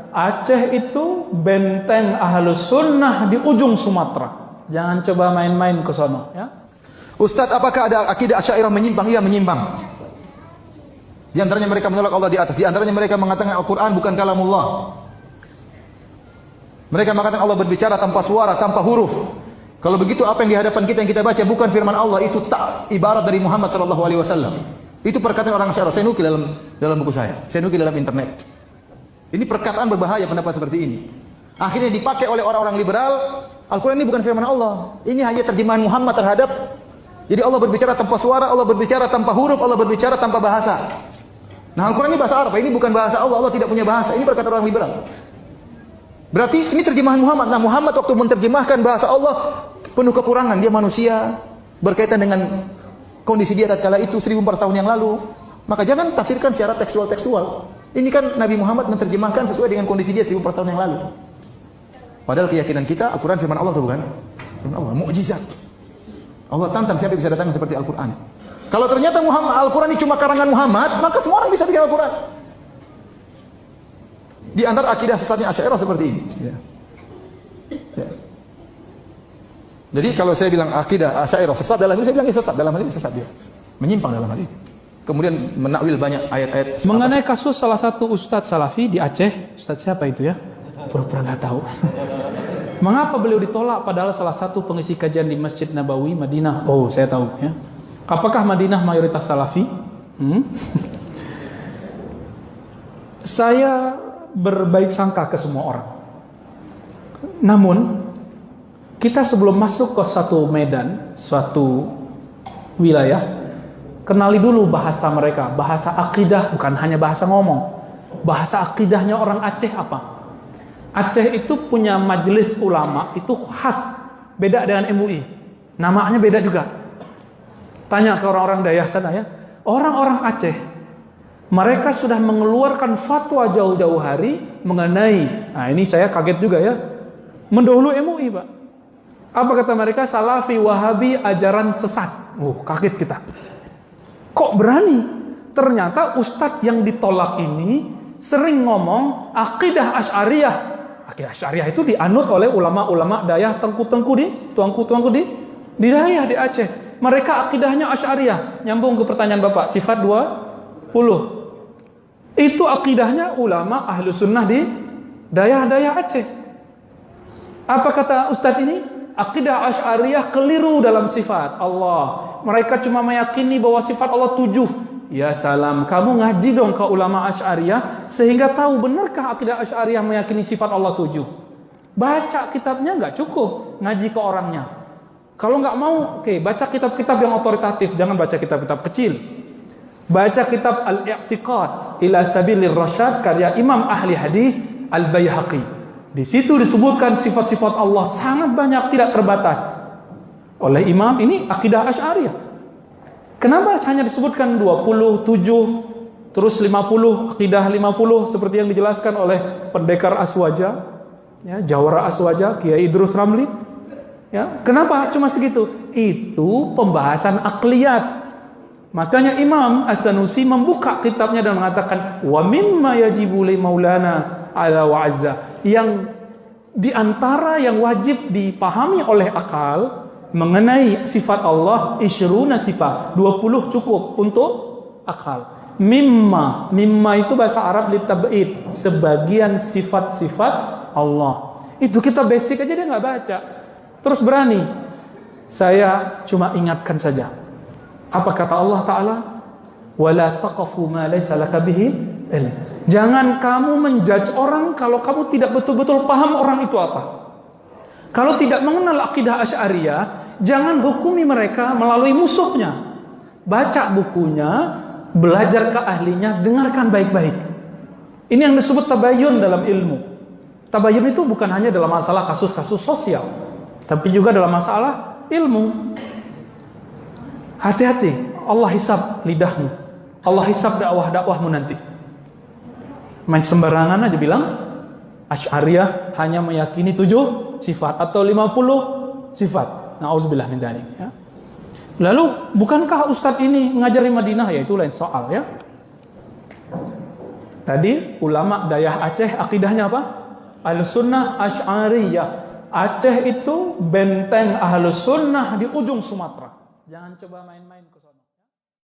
Aceh itu benteng Ahlus Sunnah di ujung Sumatera. Jangan coba main-main ke sono, ya. Ustadz, apakah ada akidah Asy'ariyah menyimpang? Iya, menyimpang. Di antaranya mereka menolak Allah di atas. Di antaranya mereka mengatakan Al-Quran bukan kalamullah. Mereka mengatakan Allah berbicara tanpa suara, tanpa huruf. Kalau begitu, apa yang di hadapan kita yang kita baca bukan firman Allah, itu tak ibarat dari Muhammad sallallahu alaihi wasallam. Itu perkataan orang Asy'ariyah. Saya nukil dalam buku saya. Saya nukil dalam internet. Ini perkataan berbahaya, pendapat seperti ini. Akhirnya dipakai oleh orang-orang liberal. Al-Quran ini bukan firman Allah. Ini hanya terjemahan Muhammad terhadap. Jadi Allah berbicara tanpa suara, Allah berbicara tanpa huruf, Allah berbicara tanpa bahasa. Nah, Al-Quran ini bahasa Arab. Ini bukan bahasa Allah. Allah tidak punya bahasa. Ini perkataan orang liberal. Berarti ini terjemahan Muhammad. Nah, Muhammad waktu menerjemahkan bahasa Allah penuh kekurangan. Dia manusia, berkaitan dengan kondisi dia tatkala itu 1400 tahun yang lalu. Maka jangan tafsirkan secara tekstual-tekstual. Ini kan Nabi Muhammad menerjemahkan sesuai dengan kondisi dia 1400 tahun yang lalu. Padahal keyakinan kita Al-Quran firman Allah, atau bukan? Firman Allah, mukjizat. Allah tantang siapa yang bisa datang seperti Al-Quran. Kalau ternyata Al-Quran ini cuma karangan Muhammad, maka semua orang bisa bikin Al-Quran. Di antara akidah sesatnya Asy'ariyah seperti ini. Ya. Ya. Jadi kalau saya bilang akidah Asy'ariyah sesat, dalam ini saya bilang sesat, dalam hal ini sesat dia. Menyimpang dalam hal ini. Kemudian menakwil banyak ayat-ayat. Mengenai kasus salah satu Ustadz Salafi di Aceh, Ustadz siapa itu ya? Pura-pura nggak tahu. Mengapa beliau ditolak padahal salah satu pengisi kajian di Masjid Nabawi Madinah? Oh, saya tahu ya. Apakah Madinah mayoritas Salafi? Saya berbaik sangka ke semua orang. Namun kita sebelum masuk ke suatu medan, suatu wilayah, kenali dulu bahasa mereka, bahasa akidah, bukan hanya bahasa ngomong. Bahasa akidahnya orang Aceh apa? Aceh itu punya majelis ulama, itu khas, beda dengan MUI. Namanya beda juga. Tanya ke orang-orang Dayah sana ya. Orang-orang Aceh, mereka sudah mengeluarkan fatwa jauh-jauh hari mengenai, nah ini saya kaget juga ya, mendahului MUI Pak. Apa kata mereka? Salafi, Wahabi, ajaran sesat. Kaget kita. Kok berani? Ternyata ustadz yang ditolak ini sering ngomong akidah Asy'ariyah. Akidah Asy'ariyah itu dianut oleh ulama-ulama Dayah, tuangku-tuangku di Dayah di Aceh. Mereka akidahnya Asy'ariyah. Nyambung ke pertanyaan Bapak, sifat 20. Itu akidahnya ulama Ahlu Sunnah di Dayah Aceh. Apa kata ustadz ini? Akidah Asy'ariyah keliru dalam sifat Allah. Mereka cuma meyakini bahwa sifat Allah 7. Ya salam, kamu ngaji dong ke ulama Asy'ariyah sehingga tahu benarkah akidah Asy'ariyah meyakini sifat Allah 7. Baca kitabnya nggak cukup, ngaji ke orangnya. Kalau nggak mau, oke, baca kitab-kitab yang otoritatif, jangan baca kitab-kitab kecil. Baca kitab Al-I'tiqad ila Sabilir Rasyad karya Imam ahli hadis Al-Baihaqi. Di situ disebutkan sifat-sifat Allah sangat banyak, tidak terbatas oleh imam ini akidah Asy'ariyah. Kenapa hanya disebutkan 27 terus 50, akidah 50 seperti yang dijelaskan oleh pendekar Aswaja, ya, Jawara Aswaja, Kiai Idrus Ramli. Ya, kenapa cuma segitu? Itu pembahasan akliyat. Makanya Imam As-Sanusi membuka kitabnya dan mengatakan wa mimma yajibu li maulana ala wa azza, yang diantara yang wajib dipahami oleh akal mengenai sifat Allah, isyruna sifat, 20 cukup untuk akal. Mimma itu bahasa Arab litab'id, sebagian sifat-sifat Allah. Itu kita basic aja dia nggak baca. Terus berani. Saya cuma ingatkan saja. Apa kata Allah Ta'ala? Wala taqafu ma laysa laka bihi ilm. Jangan kamu menjudge orang kalau kamu tidak betul-betul paham orang itu apa. Kalau tidak mengenal akidah Asy'ariyah, jangan hukumi mereka melalui musuhnya. Baca bukunya, belajar ke ahlinya, dengarkan baik-baik. Ini yang disebut tabayun dalam ilmu. Tabayun itu bukan hanya dalam masalah kasus-kasus sosial, tapi juga dalam masalah ilmu. Hati-hati, Allah hisab lidahmu, Allah hisab dakwah-dakwahmu nanti. Main sembarangan aja bilang Asy'ariyah hanya meyakini 7 sifat atau 50 sifat. Nauzubillah min dzalik, ya. Lalu bukankah ustadz ini ngajar di Madinah? Ya itu lain soal, ya. Tadi ulama Dayah Aceh akidahnya apa? Ahlussunnah Asy'ariyah. Aceh itu benteng Ahlussunnah di ujung Sumatera. Jangan coba main-main ke sana.